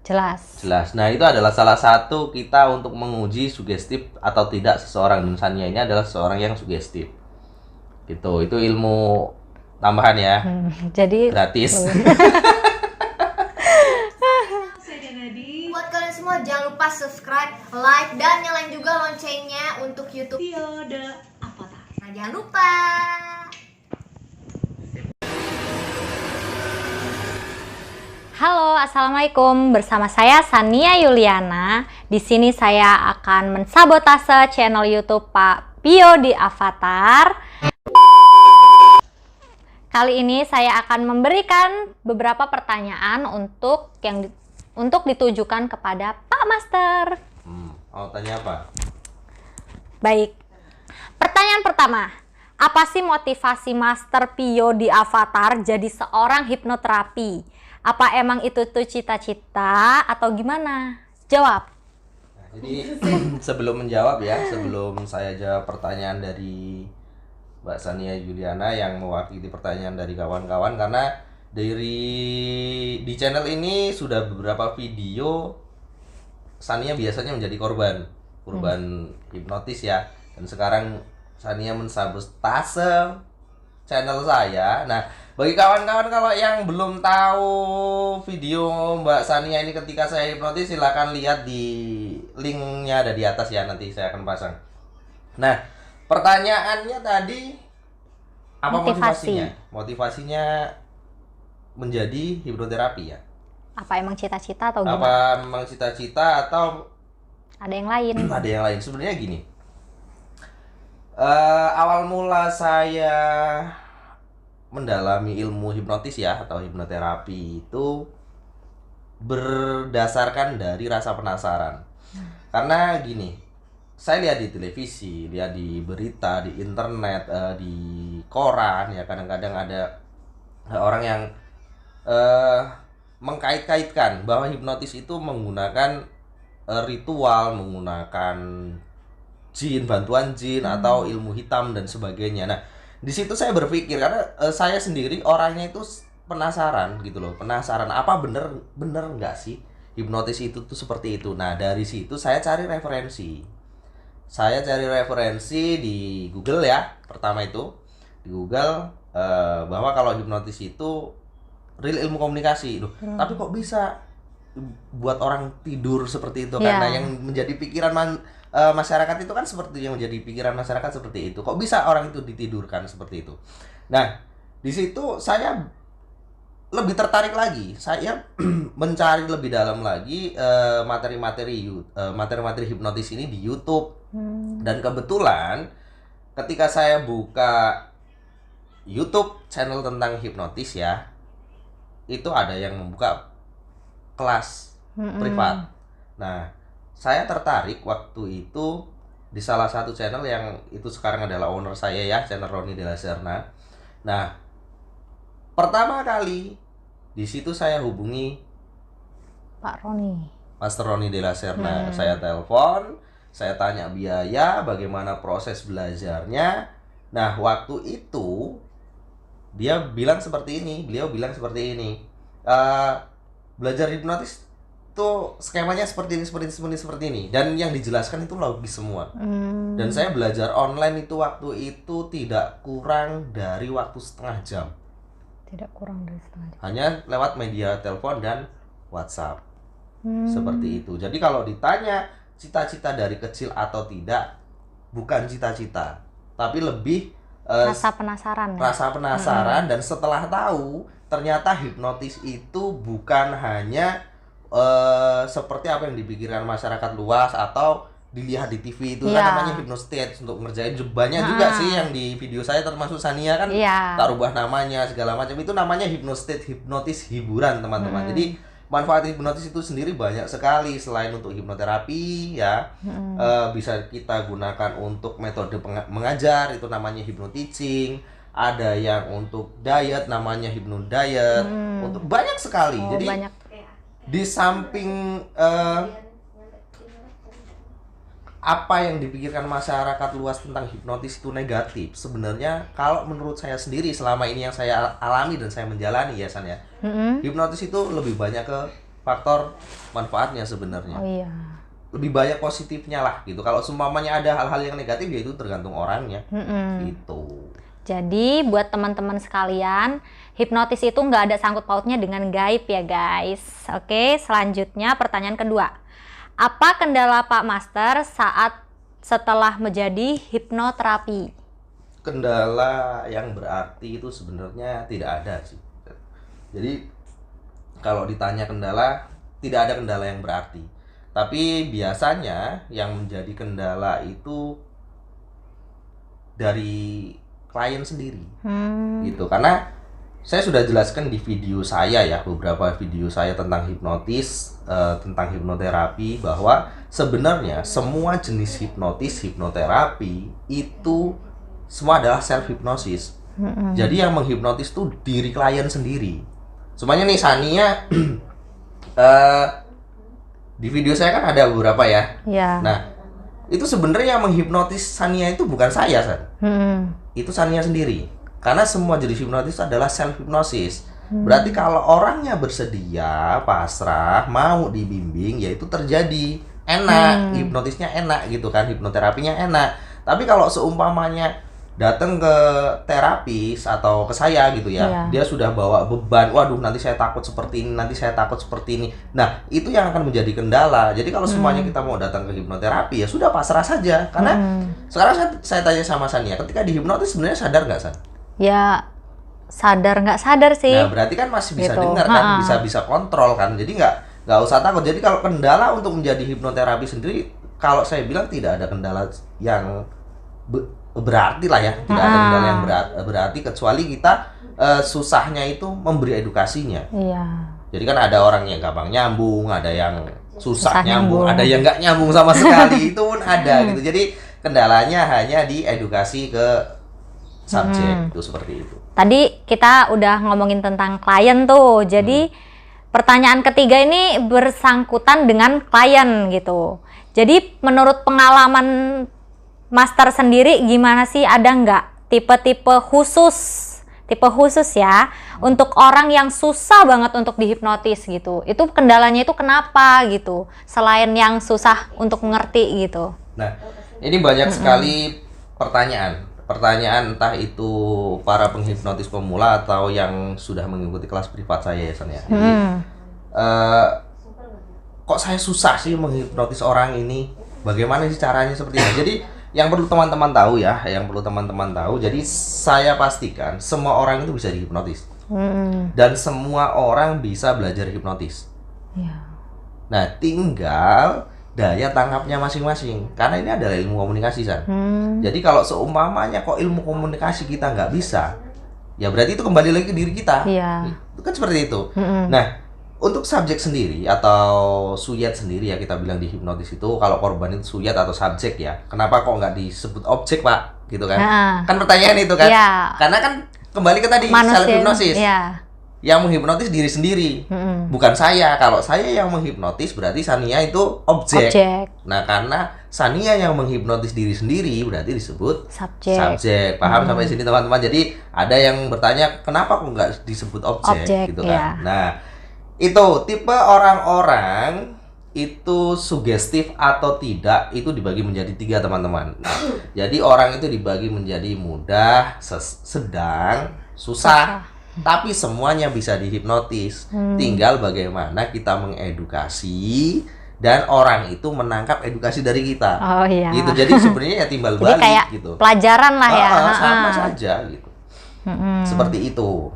Jelas. Jelas. Nah, itu adalah salah satu kita untuk menguji sugestif atau tidak seseorang. Dan Sania ini adalah seseorang yang sugestif. Gitu. Itu ilmu tambahan ya. Jadi Gratis. Buat kalian semua jangan lupa subscribe, like, dan nyalain juga loncengnya untuk YouTube Pio The Avatar. Nah, jangan lupa. Halo, assalamualaikum. Bersama saya Sania Yuliana. Di sini saya akan mensabotase channel YouTube Pak Pio The Avatar. Kali ini saya akan memberikan beberapa pertanyaan untuk ditujukan kepada Pak Master. Mau tanya apa? Baik. Pertanyaan pertama. Apa sih motivasi Master Pio The Avatar jadi seorang hipnoterapi? Apa emang itu tuh cita-cita atau gimana? Jawab. Nah, jadi sebelum menjawab ya, sebelum saya jawab pertanyaan dari Mbak Sania Yuliana yang mewakili pertanyaan dari kawan-kawan, karena di channel ini sudah beberapa video Sania biasanya menjadi korban hipnotis ya, dan sekarang Sania mensabotase channel saya. Nah, bagi kawan-kawan kalau yang belum tahu video Mbak Sania ini ketika saya hipnotis, silahkan lihat di linknya ada di atas ya, nanti saya akan pasang. Nah, pertanyaannya tadi apa motivasinya? Motivasinya menjadi hipnoterapi ya? Apa emang cita-cita atau gimana? Apa memang cita-cita atau ada yang lain? Ada yang lain. Sebenarnya gini. Awal mula saya mendalami ilmu hipnotis ya atau hipnoterapi itu berdasarkan dari rasa penasaran. Karena gini, saya lihat di televisi, lihat di berita, di internet, di koran ya, kadang-kadang ada orang yang mengkait-kaitkan bahwa hipnotis itu menggunakan ritual, menggunakan jin, bantuan jin atau ilmu hitam dan sebagainya. Nah, di situ saya berpikir karena saya sendiri orangnya itu penasaran gitu loh, penasaran apa bener nggak sih hipnotis itu tuh seperti itu. Nah, dari situ saya cari referensi. Saya cari referensi di Google ya, pertama itu di Google bahwa kalau hipnotis itu real ilmu komunikasi loh. Tapi kok bisa buat orang tidur seperti itu? Karena yang menjadi pikiran masyarakat itu kan seperti yang menjadi pikiran masyarakat seperti itu. Kok bisa orang itu ditidurkan seperti itu? Nah, di situ saya lebih tertarik lagi. Saya mencari lebih dalam lagi materi-materi hipnotis ini di YouTube. Dan kebetulan ketika saya buka YouTube channel tentang hipnotis ya, itu ada yang membuka kelas privat. Nah, saya tertarik waktu itu di salah satu channel yang itu sekarang adalah owner saya ya, channel Roni Della Serna. Nah, pertama kali di situ saya hubungi Pak Roni, Master Roni Della Serna. Saya telepon, saya tanya biaya, bagaimana proses belajarnya. Nah, waktu itu beliau bilang seperti ini. Belajar hipnotis tuh skemanya seperti ini, dan yang dijelaskan itu logis semua. Dan saya belajar online itu waktu itu tidak kurang dari waktu setengah jam. Hanya lewat media telepon dan WhatsApp. Seperti itu. Jadi kalau ditanya cita-cita dari kecil atau tidak, bukan cita-cita, tapi lebih rasa penasaran. Dan setelah tahu ternyata hipnotis itu bukan hanya seperti apa yang dipikirkan masyarakat luas atau dilihat di TV itu kan namanya hypnostate untuk ngerjain banyak juga sih yang di video saya termasuk Sania kan tak rubah namanya segala macam, itu namanya hypnostate, hipnotis hiburan teman-teman. Jadi manfaat hipnotis itu sendiri banyak sekali selain untuk hipnoterapi ya. Bisa kita gunakan untuk metode mengajar, itu namanya hypno-teaching. Ada yang untuk diet namanya hypno-diet. Untuk banyak sekali. Jadi banyak. Di samping apa yang dipikirkan masyarakat luas tentang hipnotis itu negatif, sebenarnya kalau menurut saya sendiri selama ini yang saya alami dan saya menjalani ya San ya, hipnotis itu lebih banyak ke faktor manfaatnya sebenarnya. Oh iya. Lebih banyak positifnya lah gitu. Kalau seumpamanya ada hal-hal yang negatif ya itu tergantung orangnya. Gitu. Jadi buat teman-teman sekalian, hipnotis itu nggak ada sangkut pautnya dengan gaib ya guys. Oke, selanjutnya pertanyaan kedua. Apa kendala Pak Master setelah menjadi hipnoterapi? Kendala yang berarti itu sebenarnya tidak ada sih. Jadi kalau ditanya kendala, tidak ada kendala yang berarti. Tapi biasanya yang menjadi kendala itu dari klien sendiri, gitu. Karena saya sudah jelaskan di video saya ya, beberapa video saya tentang hipnotis, tentang hipnoterapi, bahwa sebenarnya semua jenis hipnoterapi itu semua adalah self hipnosis. Jadi yang menghipnotis tuh diri klien sendiri. Semuanya nih Sania, di video saya kan ada beberapa ya. Nah, itu sebenarnya yang menghipnotis Sania itu bukan saya, San. Itu Sania sendiri. Karena semua jenis hipnotis adalah self hipnosis. Berarti kalau orangnya bersedia, pasrah, mau dibimbing, ya itu terjadi. Enak, hipnotisnya enak gitu kan, hipnoterapinya enak. Tapi kalau seumpamanya datang ke terapis atau ke saya gitu ya, dia sudah bawa beban, waduh nanti saya takut seperti ini, nanti saya takut seperti ini. Nah, itu yang akan menjadi kendala. Jadi kalau semuanya kita mau datang ke hipnoterapi, ya sudah pasrah saja. Karena sekarang saya tanya sama Sania, ketika dihipnotis sebenarnya sadar nggak, San? Ya, sadar nggak sadar sih. Nah, berarti kan masih bisa gitu. dengar kan, bisa kontrol kan. Jadi nggak usah takut. Jadi kalau kendala untuk menjadi hipnoterapi sendiri, kalau saya bilang tidak ada kendala yang berarti lah ya, tidak ada kendala yang berarti kecuali kita susahnya itu memberi edukasinya. Jadi kan ada orang yang gampang nyambung, ada yang susah nyambung, ada yang nggak nyambung sama sekali, itu pun ada gitu. Jadi kendalanya hanya di edukasi ke subjek, itu seperti itu. Tadi kita udah ngomongin tentang klien tuh, jadi pertanyaan ketiga ini bersangkutan dengan klien gitu. Jadi menurut pengalaman Master sendiri gimana sih, ada nggak tipe khusus ya untuk orang yang susah banget untuk dihipnotis gitu? Itu kendalanya itu kenapa gitu? Selain yang susah untuk mengerti gitu. Nah, ini banyak sekali pertanyaan entah itu para penghipnotis pemula atau yang sudah mengikuti kelas privat saya ya, San ya. Jadi, kok saya susah sih menghipnotis orang ini? Bagaimana sih caranya seperti ini? Jadi yang perlu teman-teman tahu ya, jadi saya pastikan semua orang itu bisa dihipnotis. Dan semua orang bisa belajar hipnotis. Nah, tinggal daya tangkapnya masing-masing. Karena ini adalah ilmu komunikasi, San. Jadi kalau seumpamanya kok ilmu komunikasi kita nggak bisa, ya berarti itu kembali lagi ke diri kita. Itu kan seperti itu. Nah, untuk subjek sendiri atau suyat sendiri ya, kita bilang di hipnotis itu kalau korban itu suyat atau subjek ya. Kenapa kok nggak disebut objek, Pak? Gitu kan? Kan pertanyaan itu kan? Karena kan kembali ke tadi self hipnosis. Yang menghipnotis diri sendiri, bukan saya. Kalau saya yang menghipnotis berarti Sania itu objek. Nah, karena Sania yang menghipnotis diri sendiri berarti disebut subjek. Paham sampai sini teman-teman? Jadi ada yang bertanya kenapa kok nggak disebut objek gitu kan? Nah, itu tipe orang-orang itu sugestif atau tidak itu dibagi menjadi 3 teman-teman. Jadi orang itu dibagi menjadi mudah, sedang, susah. Tapi semuanya bisa dihipnotis. Tinggal bagaimana kita mengedukasi dan orang itu menangkap edukasi dari kita. Gitu. Jadi sebenarnya ya timbal balik kayak gitu. Pelajaran lah ya. Sama saja gitu. Seperti itu.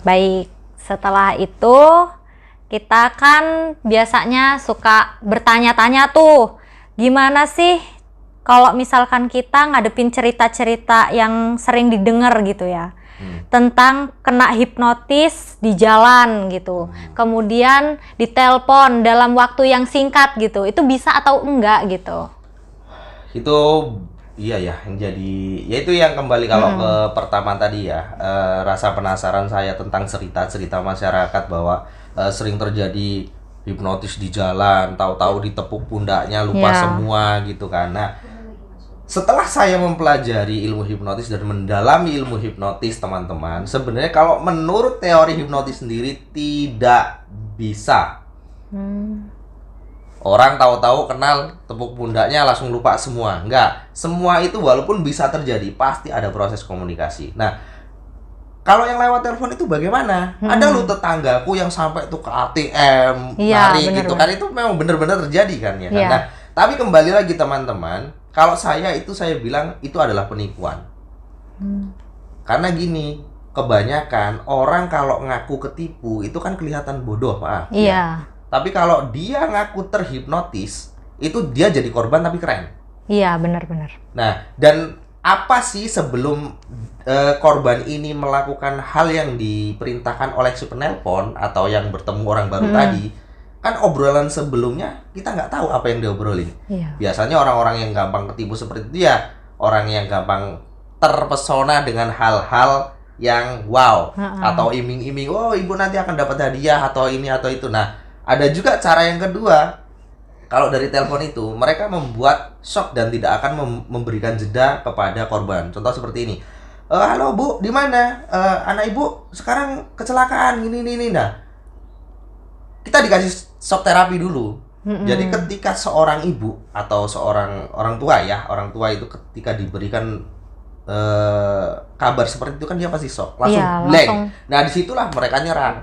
Baik. Setelah itu kita kan biasanya suka bertanya-tanya tuh, gimana sih kalau misalkan kita ngadepin cerita-cerita yang sering didengar gitu ya, tentang kena hipnotis di jalan gitu, kemudian ditelepon dalam waktu yang singkat gitu, itu bisa atau enggak gitu? Itu iya ya, yang jadi ya itu yang kembali kalau ke pertama tadi ya, rasa penasaran saya tentang cerita-cerita masyarakat bahwa sering terjadi hipnotis di jalan, tahu-tahu ditepuk pundaknya lupa semua gitu kan. Nah, setelah saya mempelajari ilmu hipnotis dan mendalami ilmu hipnotis teman-teman, sebenarnya kalau menurut teori hipnotis sendiri tidak bisa Orang tahu-tahu kenal, tepuk pundaknya langsung lupa semua. Enggak, semua itu walaupun bisa terjadi, pasti ada proses komunikasi. Nah, kalau yang lewat telepon itu bagaimana? Ada lu tetanggaku yang sampai tuh ke ATM, lari gitu kan, itu memang benar-benar terjadi kan ya. Nah, tapi kembali lagi teman-teman, kalau saya bilang itu adalah penipuan. Karena gini, kebanyakan orang kalau ngaku ketipu itu kan kelihatan bodoh, maaf. Ya. Tapi kalau dia ngaku terhipnotis, itu dia jadi korban tapi keren. Iya, benar-benar. Nah, dan apa sih sebelum korban ini melakukan hal yang diperintahkan oleh si penelpon atau yang bertemu orang baru tadi, kan obrolan sebelumnya kita nggak tahu apa yang diobrolin. Iya. Biasanya orang-orang yang gampang ketipu seperti itu ya orang yang gampang terpesona dengan hal-hal yang wow atau iming-iming, oh ibu nanti akan dapat hadiah atau ini atau itu. Nah, ada juga cara yang kedua. Kalau dari telepon itu, mereka membuat shock dan tidak akan memberikan jeda kepada korban. Contoh seperti ini. Halo Bu, di mana? Anak ibu sekarang kecelakaan ini. Nah, kita dikasih shock terapi dulu. Jadi ketika seorang ibu atau seorang orang tua itu ketika diberikan kabar seperti itu kan dia pasti shock, langsung blank. Nah, disitulah mereka nyerang.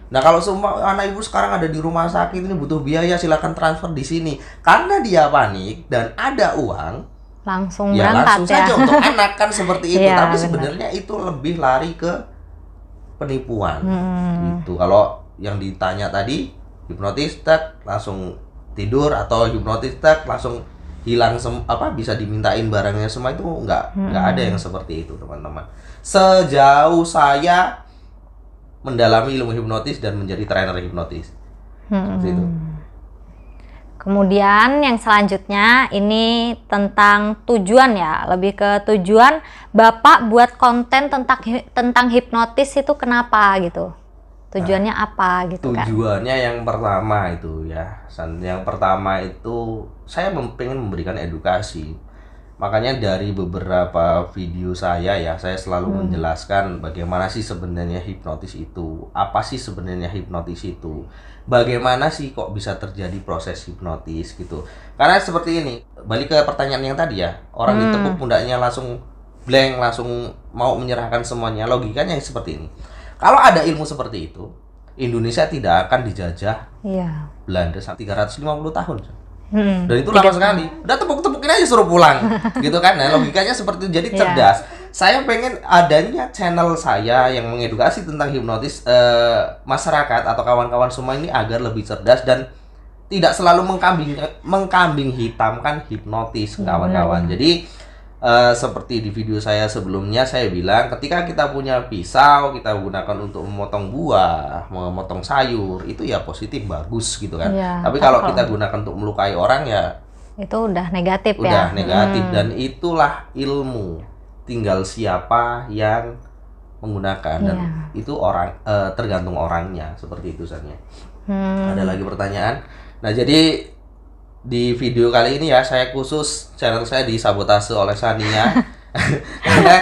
Nah, kalau semua anak ibu sekarang ada di rumah sakit ini butuh biaya, silakan transfer di sini. Karena dia panik dan ada uang, langsung ya berangkat langsung saja untuk anak kan seperti itu. Tapi sebenarnya itu lebih lari ke penipuan. Gitu. Kalau yang ditanya tadi hipnotis tak langsung tidur atau hipnotis tak langsung hilang bisa dimintain barangnya semua, itu nggak ada yang seperti itu teman-teman. Sejauh saya mendalami ilmu hipnotis dan menjadi trainer hipnotis. Seperti itu. Kemudian yang selanjutnya ini tentang tujuan ya, lebih ke tujuan Bapak buat konten tentang hipnotis itu kenapa gitu? Tujuannya apa gitu kan? Tujuannya yang pertama itu ya, yang pertama itu saya pengen memberikan edukasi. Makanya dari beberapa video saya selalu menjelaskan bagaimana sih sebenarnya hipnotis itu, apa sih sebenarnya hipnotis itu, bagaimana sih kok bisa terjadi proses hipnotis gitu. Karena seperti ini, balik ke pertanyaan yang tadi ya, orang ditepuk pundaknya langsung blank, langsung mau menyerahkan semuanya. Logikanya seperti ini. Kalau ada ilmu seperti itu, Indonesia tidak akan dijajah Belanda sampai 350 tahun. Dan itu lama sekali. Udah tepuk-tepukin aja suruh pulang. Gitu kan. Nah, logikanya seperti itu. Jadi cerdas. Saya pengen adanya channel saya yang mengedukasi tentang hipnotis masyarakat atau kawan-kawan semua ini agar lebih cerdas dan tidak selalu mengkambing hitamkan hipnotis kawan-kawan. Jadi seperti di video saya sebelumnya saya bilang, ketika kita punya pisau kita gunakan untuk memotong buah, memotong sayur, itu ya positif, bagus gitu kan. Tapi kalau kita gunakan untuk melukai orang ya itu udah negatif ya. Udah negatif dan itulah ilmu. Tinggal siapa yang menggunakan dan itu orang tergantung orangnya, seperti itu sebenarnya. Ada lagi pertanyaan? Nah, jadi di video kali ini ya saya khusus channel saya disabotase oleh Sania. Karena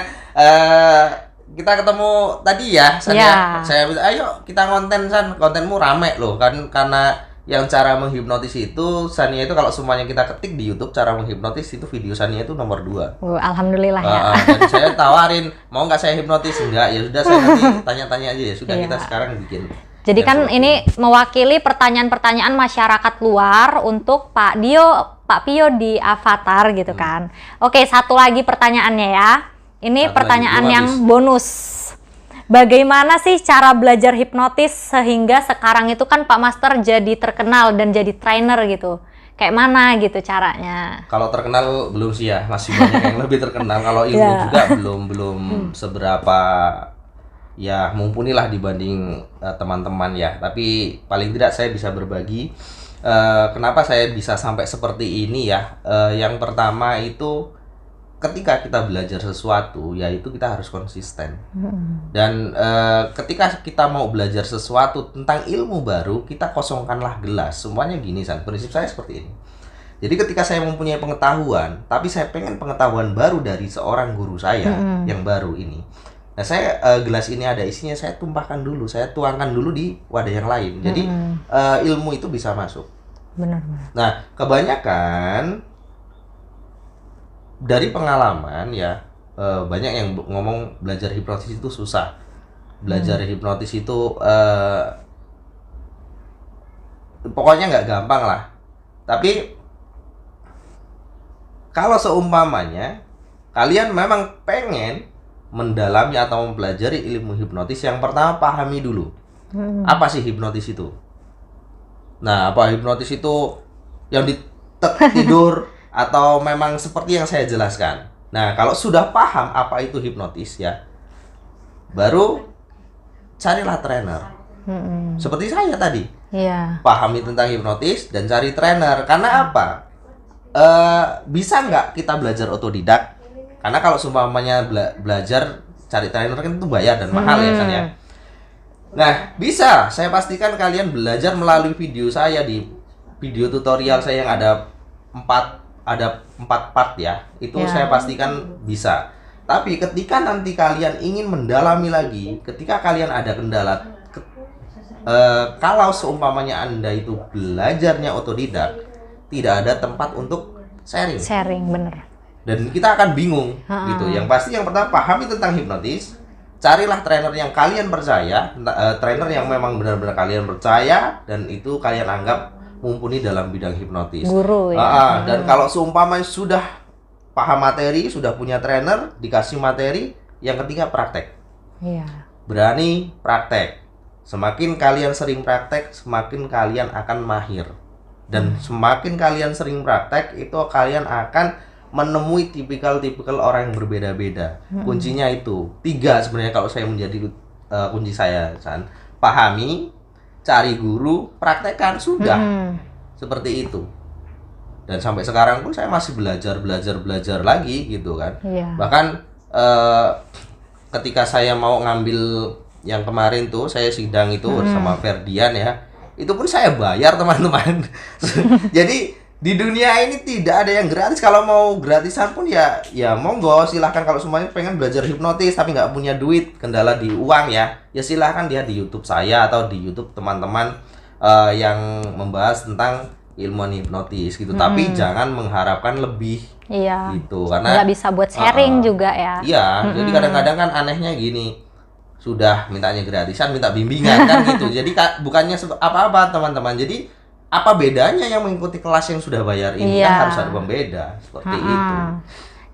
kita ketemu tadi ya Sania, saya bilang ayo kita konten San, kontenmu rame loh kan, karena yang cara menghipnotis itu Sania itu kalau semuanya kita ketik di YouTube cara menghipnotis itu video Sania itu nomor 2. Alhamdulillah ya. Dan saya tawarin mau nggak saya hipnotis, enggak ya sudah saya nanti tanya-tanya aja ya sudah kita sekarang bikin. Jadi kan ini mewakili pertanyaan-pertanyaan masyarakat luar untuk Pak Pio di Avatar gitu kan. Oke, satu lagi pertanyaannya ya. Ini satu pertanyaan yang bonus. Bagaimana sih cara belajar hipnotis sehingga sekarang itu kan Pak Master jadi terkenal dan jadi trainer gitu. Kayak mana gitu caranya? Kalau terkenal belum sih ya, masih banyak yang lebih terkenal. Kalau ilmu juga belum seberapa ya mumpuni lah dibanding teman-teman ya. Tapi paling tidak saya bisa berbagi kenapa saya bisa sampai seperti ini ya. Yang pertama itu ketika kita belajar sesuatu yaitu kita harus konsisten. Dan ketika kita mau belajar sesuatu tentang ilmu baru, kita kosongkanlah gelas. Semuanya gini San, prinsip saya seperti ini. Jadi ketika saya mempunyai pengetahuan, tapi saya pengen pengetahuan baru dari seorang guru saya yang baru ini, Nah, saya gelas ini ada isinya, saya tumpahkan dulu, saya tuangkan dulu di wadah yang lain. Jadi ilmu itu bisa masuk. Benar. Nah, kebanyakan dari pengalaman ya, banyak yang ngomong belajar hipnotis itu susah. Belajar hipnotis itu pokoknya nggak gampang lah. Tapi kalau seumpamanya kalian memang pengen mendalami atau mempelajari ilmu hipnotis, yang pertama pahami dulu apa sih hipnotis itu. Nah, apa hipnotis itu yang tidur atau memang seperti yang saya jelaskan. Nah, kalau sudah paham apa itu hipnotis ya, baru carilah trainer. Seperti saya tadi. Iya. Pahami tentang hipnotis dan cari trainer. Karena apa? Bisa nggak kita belajar otodidak? Karena kalau seumpamanya belajar cari trainer kan itu bayar dan mahal ya kan ya. Nah, bisa. Saya pastikan kalian belajar melalui video saya, di video tutorial saya yang ada 4 part ya. Itu saya pastikan bisa. Tapi ketika nanti kalian ingin mendalami lagi, ketika kalian ada kendala, kalau seumpamanya Anda itu belajarnya otodidak, tidak ada tempat untuk sharing. Sharing, bener. Dan kita akan bingung gitu. Yang pasti yang pertama pahami tentang hipnotis, carilah trainer yang kalian percaya, trainer yang memang benar-benar kalian percaya dan itu kalian anggap mumpuni dalam bidang hipnotis. Guru ya. Dan kalau seumpamanya sudah paham materi, sudah punya trainer, dikasih materi, yang ketiga praktek. Iya. Berani praktek. Semakin kalian sering praktek, semakin kalian akan mahir. Dan semakin kalian sering praktek, itu kalian akan menemui tipikal-tipikal orang yang berbeda-beda. Kuncinya itu 3 sebenarnya kalau saya menjadi kunci saya, San. Pahami, cari guru, praktekkan, sudah. Seperti itu. Dan sampai sekarang pun saya masih belajar lagi gitu kan. Iya. Bahkan ketika saya mau ngambil yang kemarin tuh, saya sidang itu bersama Ferdian ya, itu pun saya bayar teman-teman. Jadi di dunia ini tidak ada yang gratis. Kalau mau gratisan pun ya monggo, silahkan. Kalau semuanya pengen belajar hipnotis tapi nggak punya duit, kendala di uang ya silahkan lihat di YouTube saya atau di YouTube teman-teman yang membahas tentang ilmu hipnotis gitu. Tapi jangan mengharapkan lebih. Iya. Gitu, karena nggak bisa buat sharing juga ya. Iya, jadi kadang-kadang kan anehnya gini. Sudah mintanya gratisan, minta bimbingan kan gitu. Jadi bukannya apa-apa teman-teman. Jadi apa bedanya yang mengikuti kelas yang sudah bayar ini? Kan harus ada pembeda seperti itu.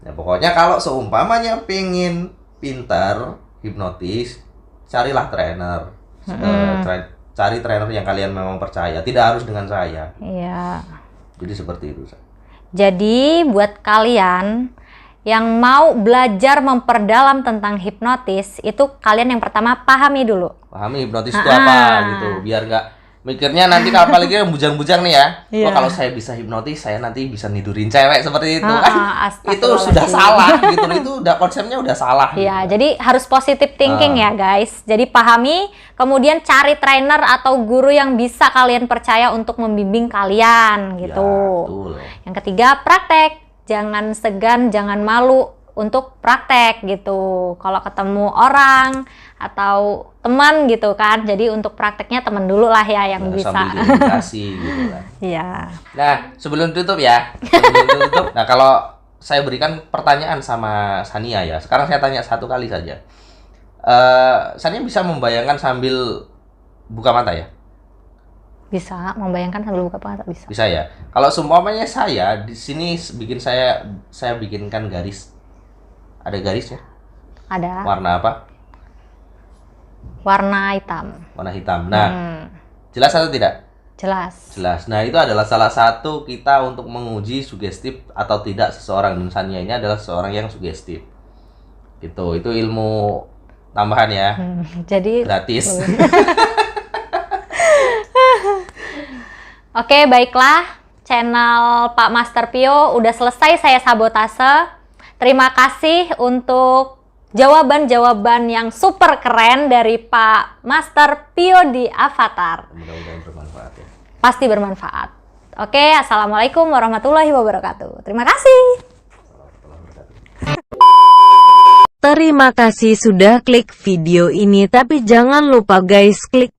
Nah, pokoknya kalau seumpamanya pengen pintar hipnotis, carilah trainer. Cari trainer yang kalian memang percaya. Tidak harus dengan saya. Iya. Jadi seperti itu. Jadi buat kalian yang mau belajar memperdalam tentang hipnotis, itu kalian yang pertama pahami dulu. Pahami hipnotis itu apa gitu, biar nggak mikirnya nanti apalagi yang bujang-bujang nih ya. Oh, kalau saya bisa hipnotis, saya nanti bisa nidurin cewek seperti itu. Itu sudah salah gitu. Itu udah konsepnya udah salah. Iya, gitu. jadi harus positive thinking ya guys. Jadi pahami, kemudian cari trainer atau guru yang bisa kalian percaya untuk membimbing kalian gitu. Ya, betul. Yang ketiga, praktek. Jangan segan, jangan malu untuk praktek gitu. Kalau ketemu orang atau teman gitu kan, jadi untuk prakteknya teman dulu lah ya yang bisa. Sambil diedukasi gitu kan. Iya. Nah, sebelum tutup ya. Nah, kalau saya berikan pertanyaan sama Sania ya. Sekarang saya tanya satu kali saja. Sania bisa membayangkan sambil buka mata ya? Bisa membayangkan sambil buka mata, bisa. Bisa ya. Kalau seumpamanya saya di sini saya bikinkan garis. Ada garisnya? Ada. Warna apa? Warna hitam. Warna hitam. Nah, jelas atau tidak? Jelas. Jelas. Nah, itu adalah salah satu kita untuk menguji sugestif atau tidak seseorang. Dan Sania ini adalah seseorang yang sugestif. Gitu. Itu ilmu tambahan ya. Jadi gratis. Oke, baiklah. Channel Pak Master Pio udah selesai saya sabotase. Terima kasih untuk jawaban-jawaban yang super keren dari Pak Master Pio di Avatar. Mudah-mudahan bermanfaat ya. Pasti bermanfaat. Oke, assalamualaikum warahmatullahi wabarakatuh. Terima kasih. Terima kasih sudah klik video ini, tapi jangan lupa guys klik